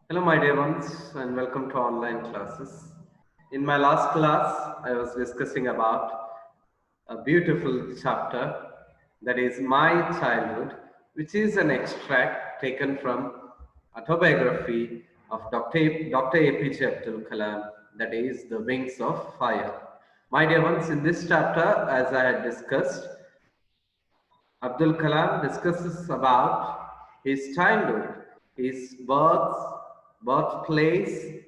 Hello, my dear ones, and welcome to online classes. In my last class, I was discussing about a beautiful chapter that is My Childhood, which is an extract taken from autobiography of Dr. APJ Abdul Kalam, that is The Wings of Fire. My dear ones, in this chapter, as I had discussed, Abdul Kalam discusses about his childhood, his birthplace,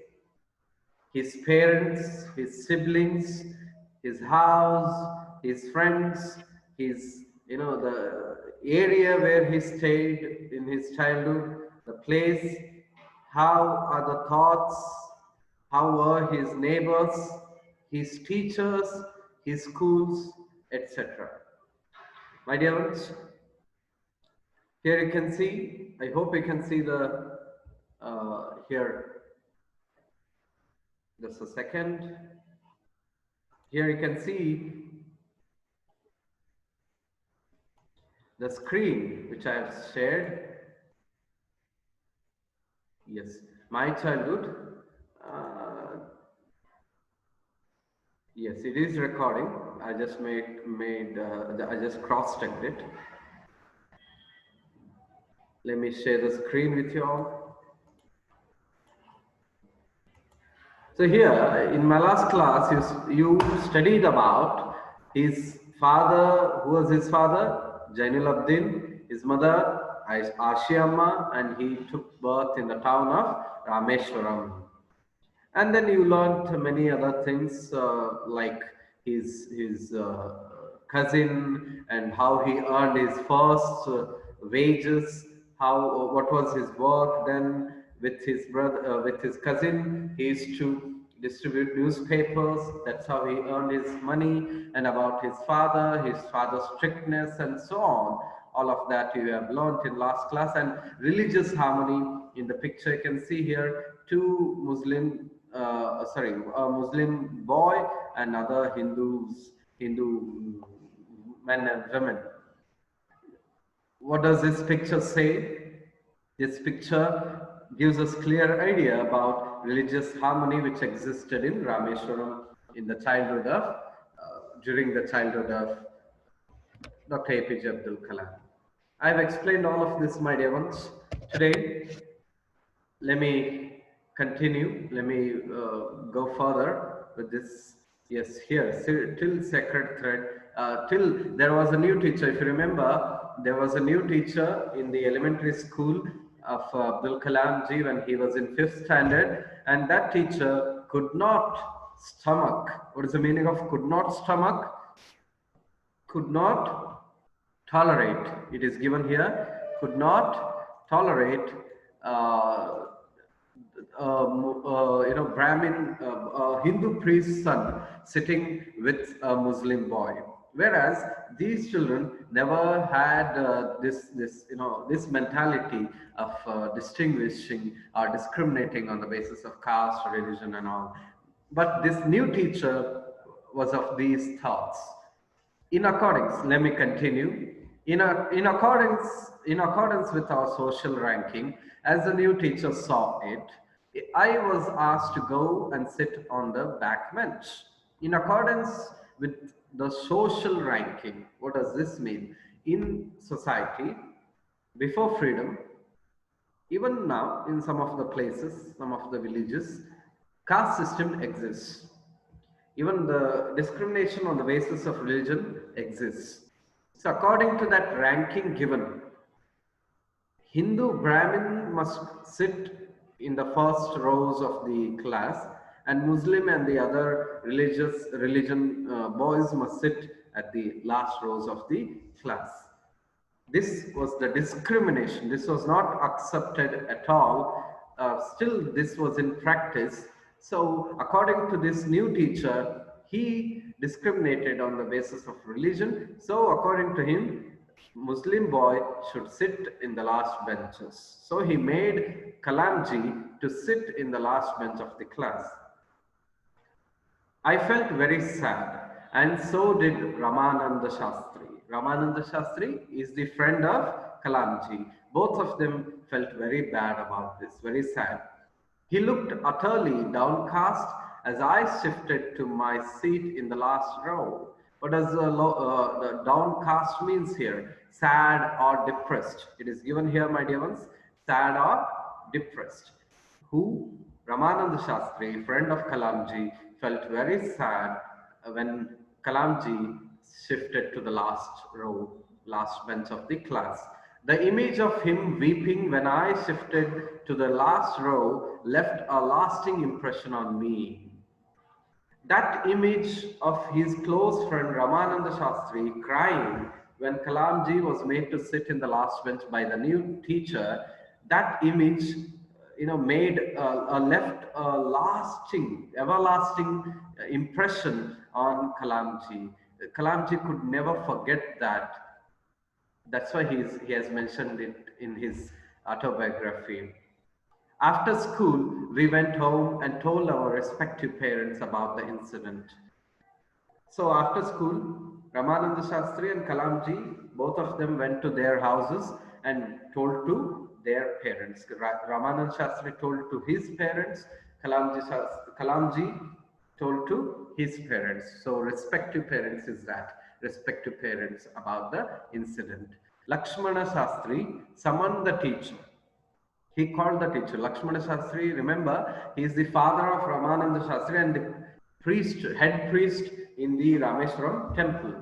his parents, his siblings, his house, his friends, his the area where he stayed in his childhood, the place, how are the thoughts, how were his neighbors, his teachers, his schools, etc. My dear ones, here you can see, I hope you can see the here, just a second. Here you can see the screen which I have shared. Yes, my childhood. Uh, yes, it is recording. I just I just cross-checked it. Let me share the screen with you all. So here in my last class, you studied about his father. Who was his father? Jainul Abdin. His mother, Ashiamma, and he took birth in the town of Rameshwaram. And then you learned many other things like his cousin and how he earned his first wages, how what was his work. Then with his brother, with his cousin, he used to distribute newspapers. That's how he earned his money. And about his father's strictness, and so on. All of that you have learned in last class. And religious harmony, in the picture you can see here two Muslim, a Muslim boy and other Hindu men and women. What does this picture say? This picture gives us clear idea about religious harmony which existed in Rameshwaram in the childhood of during the childhood of Dr. APJ Abdul Kalam. I have explained all of this, my dear ones. Today, let me continue. Let me go further with this. Yes, here, till sacred thread. Till there was a new teacher. If you remember, there was a new teacher in the elementary school of Abdul Kalam ji when he was in fifth standard, and that teacher could not stomach. What is the meaning of could not stomach? Could not tolerate. It is given here. Could not tolerate. Uh, Brahmin, Hindu priest's son sitting with a Muslim boy. Whereas these children never had this mentality of distinguishing or discriminating on the basis of caste, religion, and all. But this new teacher was of these thoughts. In accordance, let me continue. In accordance with our social ranking, as the new teacher saw it, I was asked to go and sit on the back bench. In accordance with the social ranking, what does this mean? In society, before freedom, even now in some of the places, some of the villages, caste system exists. Even the discrimination on the basis of religion exists. So according to that ranking given, Hindu Brahmin must sit in the first rows of the class, and Muslim and the other religion boys must sit at the last rows of the class. This was the discrimination. This was not accepted at all. Still, this was in practice. So, according to this new teacher, he discriminated on the basis of religion. So, according to him, Muslim boy should sit in the last benches. So, he made Kalamji to sit in the last bench of the class. I felt very sad, and so did Ramananda Shastri. Ramananda Shastri is the friend of Kalamji. Both of them felt very bad about this, very sad. He looked utterly downcast as I shifted to my seat in the last row. What does the downcast means here? Sad or depressed. It is given here, my dear ones, sad or depressed. Who? Ramananda Shastri, friend of Kalamji, felt very sad when Kalamji shifted to the last row, last bench of the class. The image of him weeping when I shifted to the last row left a lasting impression on me. That image of his close friend Ramananda Shastri crying when Kalamji was made to sit in the last bench by the new teacher, that image, made left a lasting, everlasting impression on Kalamji. Kalamji could never forget that. That's why he has mentioned it in his autobiography. After school, we went home and told our respective parents about the incident. So after school, Ramananda Shastri and Kalamji, both of them went to their houses and told to their parents. Ramananda Shastri told to his parents, Kalamji told to his parents. So respective parents is that, respective parents about the incident. Lakshmana Shastri summoned the teacher. He called the teacher. Lakshmana Shastri, remember, he is the father of Ramananda Shastri and the head priest in the Rameshwaram temple.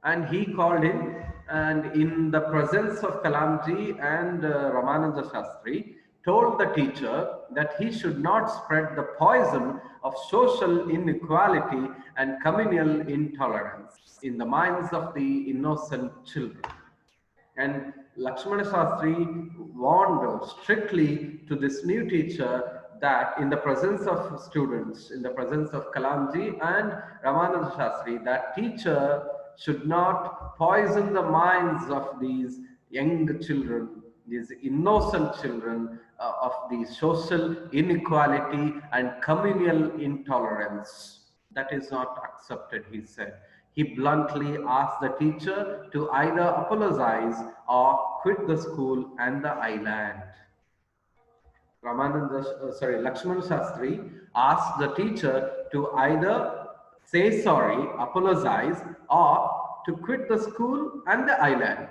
And he called him, and in the presence of Kalamji and Ramananda Shastri, told the teacher that he should not spread the poison of social inequality and communal intolerance in the minds of the innocent children. And Lakshmana Shastri warned strictly to this new teacher that in the presence of students, in the presence of Kalamji and Ramananda Shastri, that teacher should not poison the minds of these young children, these innocent children of the social inequality and communal intolerance. That is not accepted, he said. He bluntly asked the teacher to either apologize or quit the school and the island. Lakshmana Shastri asked the teacher to either say sorry, apologize, or to quit the school and the island.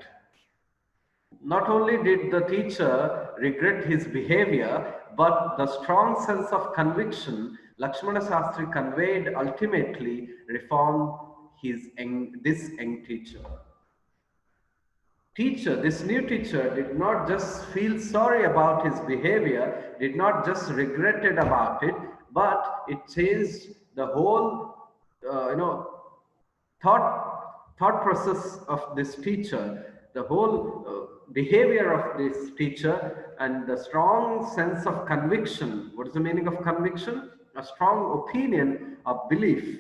Not only did the teacher regret his behavior, but the strong sense of conviction Lakshmana Shastri conveyed ultimately reformed this young teacher. This new teacher did not just feel sorry about his behavior, did not just regretted about it, but it changed the whole, thought process of this teacher, the whole behavior of this teacher, and the strong sense of conviction. What is the meaning of conviction? A strong opinion, a belief,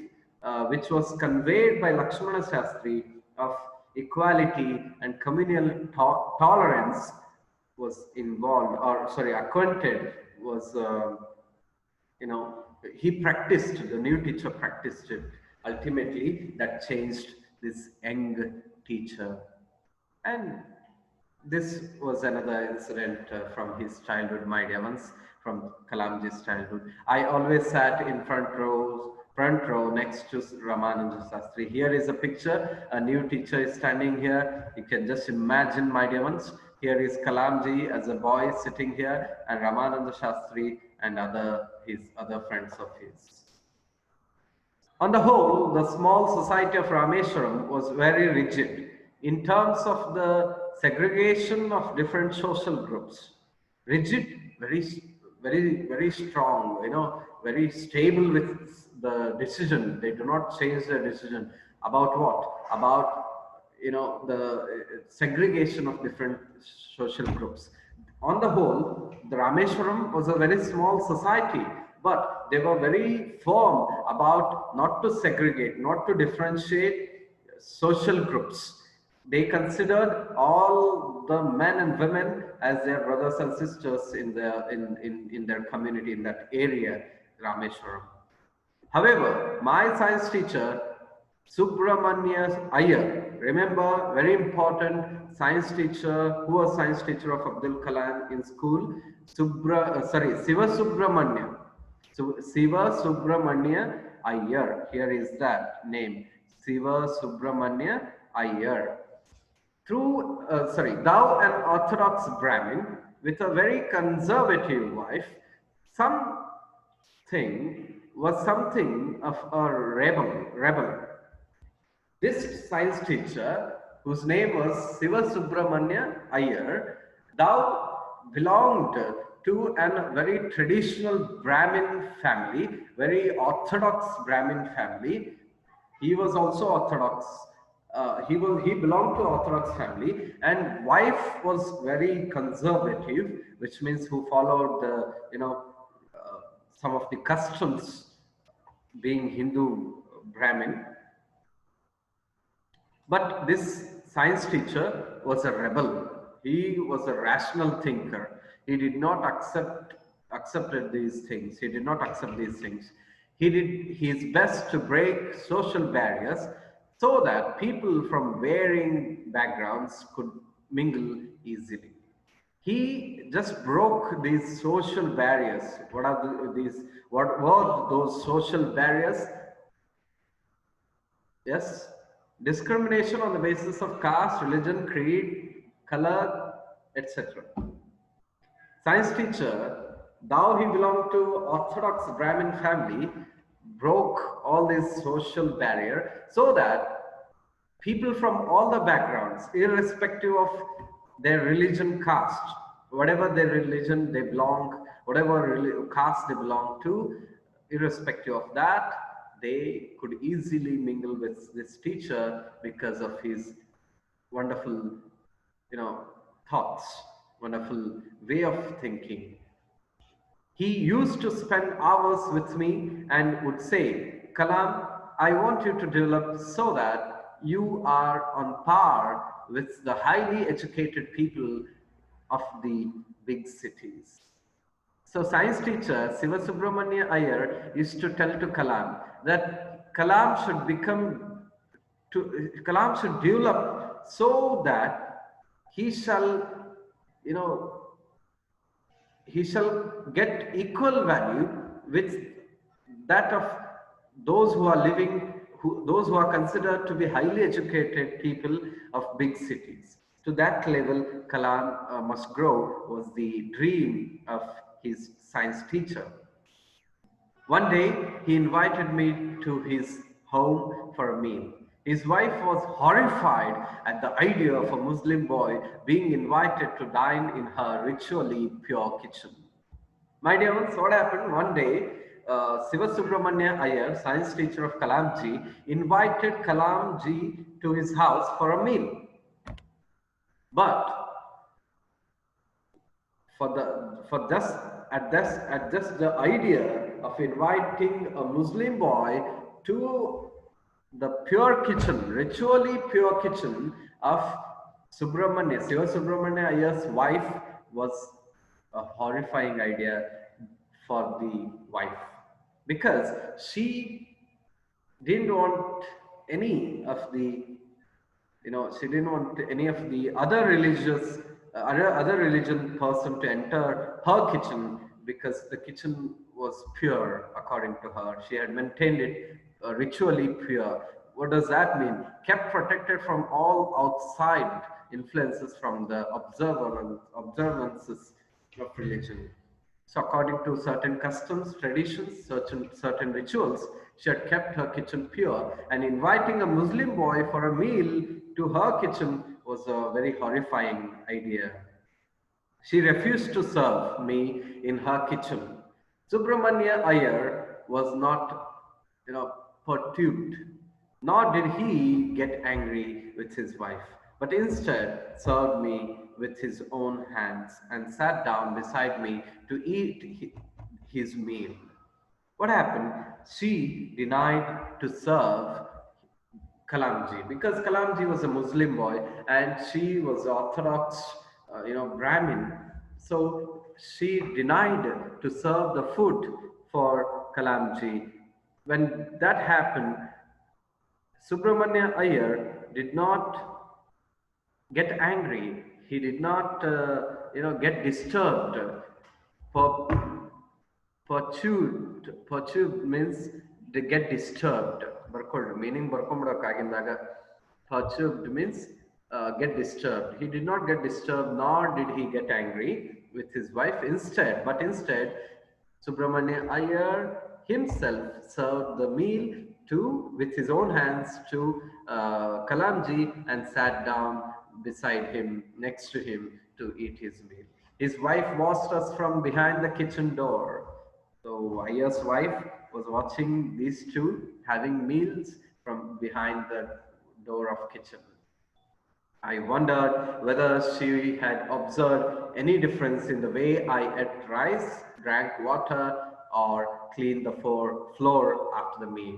which was conveyed by Lakshmana Shastri of equality and communal tolerance was involved, or acquainted, was, he practiced, the new teacher practiced it. Ultimately, that changed this young teacher. And this was another incident from his childhood, my dear ones, from Kalamji's childhood. I always sat in front row next to Ramananda Shastri. Here is a picture. A new teacher is standing here. You can just imagine, my dear ones. Here is Kalamji as a boy sitting here, and Ramananda Shastri and his other friends of his. On the whole, the small society of Rameshwaram was very rigid in terms of the segregation of different social groups. Rigid, very strong, very stable with the decision. They do not change their decision about what? About, the segregation of different social groups. On the whole, the Rameshwaram was a very small society, but they were very firm about not to segregate, not to differentiate social groups. They considered all the men and women as their brothers and sisters in their community, in that area, Rameshwaram. However, my science teacher Subramanya Iyer, remember, very important science teacher, who was science teacher of Abdul Kalam in school, Siva Subramanya. So Siva Subramanya Iyer, here is that name, Siva Subramanya Iyer. Thou an orthodox Brahmin with a very conservative wife, something of a rebel. This science teacher, whose name was Siva Subramanya Iyer, thou belonged to a very traditional Brahmin family, very orthodox Brahmin family. He was also orthodox. He belonged to orthodox family, and wife was very conservative, which means who followed the some of the customs, being Hindu Brahmin. But this science teacher was a rebel. He was a rational thinker. He did not accepted these things. He did not accept these things. He did his best to break social barriers so that people from varying backgrounds could mingle easily. He just broke these social barriers. What were those social barriers? Yes, discrimination on the basis of caste, religion, creed, color, etc. Science teacher, though he belonged to Orthodox Brahmin family, broke all these social barrier so that people from all the backgrounds, irrespective of their religion, caste, whatever their religion they belong, whatever caste they belong to, irrespective of that, they could easily mingle with this teacher because of his wonderful, thoughts, wonderful way of thinking. He used to spend hours with me and would say, Kalam, I want you to develop so that you are on par with the highly educated people of the big cities. So science teacher Siva Subramanya Iyer used to tell to Kalam that Kalam should develop so that he shall, you know, he shall get equal value with that of those who are those who are considered to be highly educated people of big cities. To that level, Kalam must grow was the dream of his science teacher. One day, he invited me to his home for a meal. His wife was horrified at the idea of a Muslim boy being invited to dine in her ritually pure kitchen. My dear ones, what happened? One day, Siva Subramanya Iyer, science teacher of Kalamji, invited Kalamji to his house for a meal. But at just the idea of inviting a Muslim boy to the pure kitchen, ritually pure kitchen of Siva Subramanya Iyer's wife was a horrifying idea for the wife, because she didn't want any of the she didn't want any of the other religion person to enter her kitchen, because the kitchen was pure according to her. She had maintained it ritually pure. What does that mean? Kept protected from all outside influences from the observances of religion. So according to certain customs, traditions, certain rituals, she had kept her kitchen pure, and inviting a Muslim boy for a meal to her kitchen was a very horrifying idea. She refused to serve me in her kitchen. Subramanya Iyer was not, perturbed, nor did he get angry with his wife, but instead served me with his own hands and sat down beside me to eat his meal. What happened? She denied to serve Kalamji, because Kalamji was a Muslim boy and she was Orthodox, Brahmin. So she denied to serve the food for Kalamji. When that happened, Subramanya Iyer did not get angry. He did not, get disturbed. Per- Perturbed means they get disturbed. Meaning perturbed means get disturbed. He did not get disturbed, nor did he get angry with his wife. Instead, Subramanya Iyer himself served the meal with his own hands to Kalamji and sat down beside him, next to him, to eat his meal. His wife watched us from behind the kitchen door. So Ayer's wife was watching these two having meals from behind the door of kitchen. I wondered whether she had observed any difference in the way I ate rice, drank water, or cleaned the floor after the meal.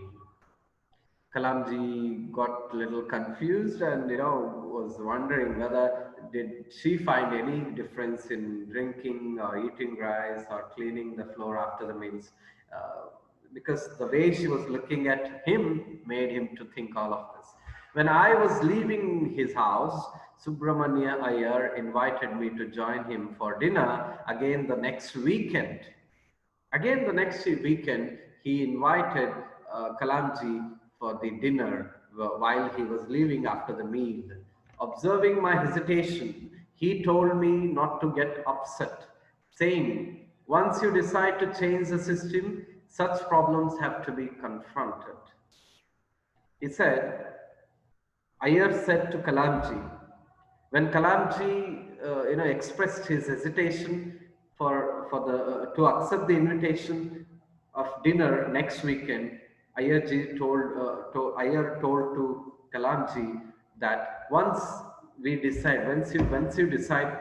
Kalamji got a little confused and was wondering whether did she find any difference in drinking or eating rice or cleaning the floor after the meals, uh, because the way she was looking at him made him to think all of this. When I was leaving his house, Subramanya Iyer invited me to join him for dinner again the next weekend. Again, the next weekend, he invited Kalamji for the dinner while he was leaving after the meal. Observing my hesitation, he told me not to get upset, saying, once you decide to change the system, such problems have to be confronted. He said, Iyer said to Kalamji, when Kalamji, expressed his hesitation to accept the invitation of dinner next weekend, Iyer told to Kalamji that once you decide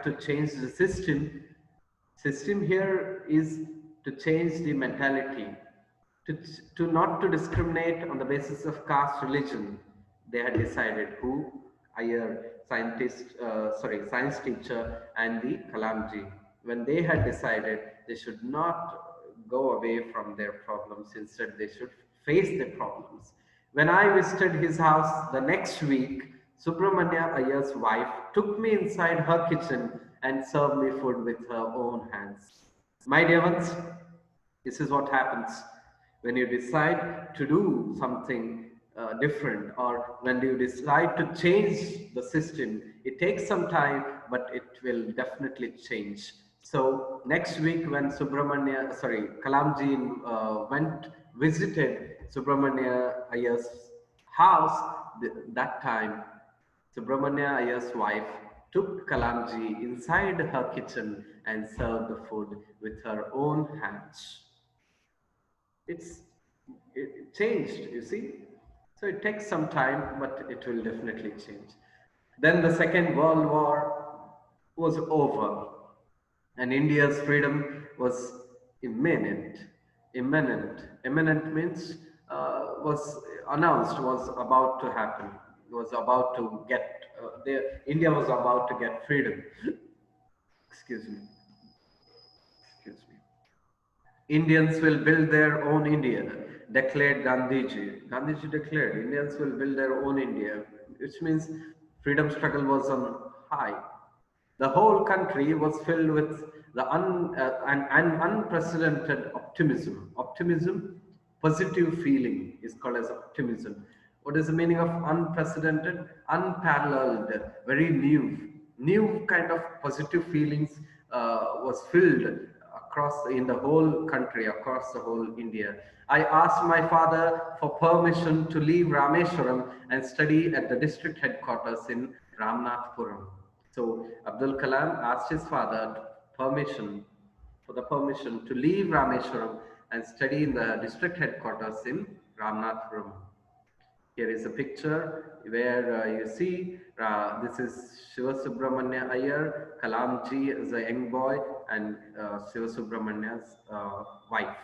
to change the system here is to change the mentality, to, to not to discriminate on the basis of caste, religion. They had decided who Iyer, science teacher, and the Kalamji. When they had decided they should not go away from their problems, instead they should face their problems. When I visited his house the next week, Subramanya Iyer's wife took me inside her kitchen and served me food with her own hands. My dear ones, this is what happens when you decide to do something different, or when you decide to change the system. It takes some time, but it will definitely change. So next week, when Kalamji visited Subramanya Iyer's house, that time Subramanya Iyer's wife took Kalamji inside her kitchen and served the food with her own hands. It's it changed, you see. So it takes some time, but it will definitely change. Then the Second World War was over, and India's freedom was imminent. Imminent means was announced, was about to happen, was about to get. India was about to get freedom. Excuse me. Excuse me. Indians will build their own India, declared Gandhiji. Gandhiji declared Indians will build their own India, which means freedom struggle was on high. The whole country was filled with an unprecedented optimism. Optimism, positive feeling is called as optimism. What is the meaning of unprecedented? Unparalleled, very new kind of positive feelings was filled in the whole country, across the whole India. I asked my father for permission to leave Rameshwaram and study at the district headquarters in Ramnathpuram. So Abdul Kalam asked his father permission to leave Rameshwaram and study in the district headquarters in Ramnathpuram. Here is a picture where you see this is Shiva Subramanya Iyer, Kalamji is a young boy, and Shiva Subramanya's wife.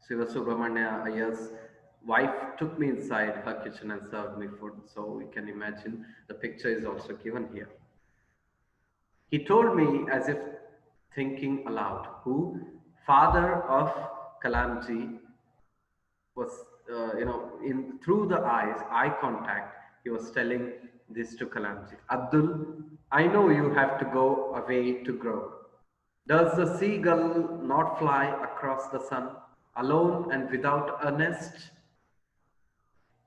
Shiva Subramanya Iyer's wife took me inside her kitchen and served me food. So we can imagine the picture is also given here. He told me as if thinking aloud, who father of Kalamji was in through the eyes, eye contact, he was telling this to Kalamji. Abdul, I know you have to go away to grow. Does the seagull not fly across the sun, alone and without a nest?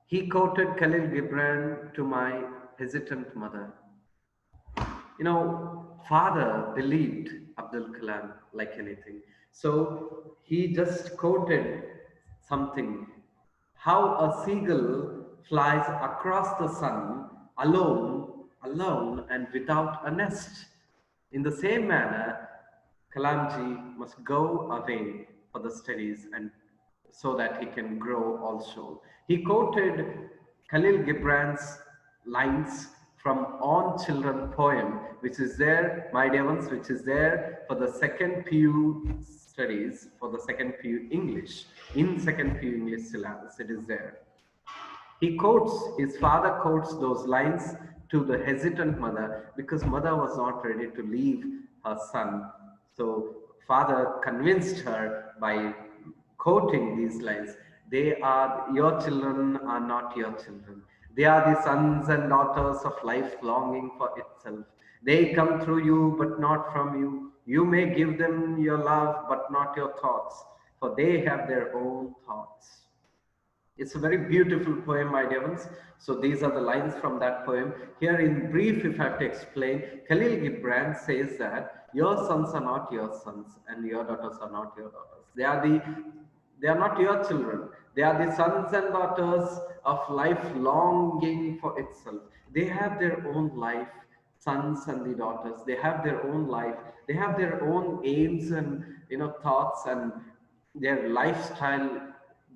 He quoted Khalil Gibran to my hesitant mother. Father believed Abdul Kalam like anything. So he just quoted something, how a seagull flies across the sun alone and without a nest. In the same manner, Kalamji must go away for the studies and so that he can grow also. He quoted Khalil Gibran's lines from On Children poem, which is there, my dear ones, which is there for the second PU studies, for the second PU English. In second PU English syllabus, it is there. His father quotes those lines to the hesitant mother because mother was not ready to leave her son. So father convinced her by quoting these lines. Your children are not your children. They are the sons and daughters of life longing for itself. They come through you, but not from you. You may give them your love, but not your thoughts, for they have their own thoughts. It's a very beautiful poem, my dear ones. So these are the lines from that poem. Here in brief, if I have to explain, Khalil Gibran says that your sons are not your sons and your daughters are not your daughters. They are not your children. They are the sons and daughters of life longing for itself. They have their own life, sons and the daughters. They have their own life. They have their own aims and thoughts and their lifestyle.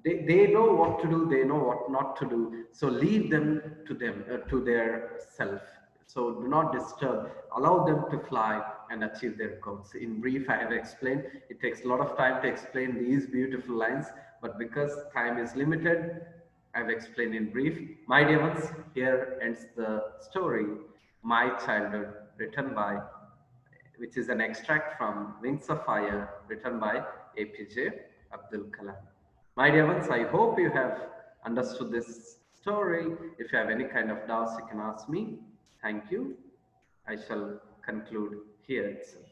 They know what to do, they know what not to do, so leave them to their self. So do not disturb, allow them to fly and achieve their goals. In brief, I have explained. It takes a lot of time to explain these beautiful lines, but because time is limited, I have explained in brief. My dear ones, here ends the story, My Childhood, written by, which is an extract from Wings of Fire, written by APJ Abdul Kalam. My dear ones, I hope you have understood this story. If you have any kind of doubts, you can ask me. Thank you. I shall conclude here itself.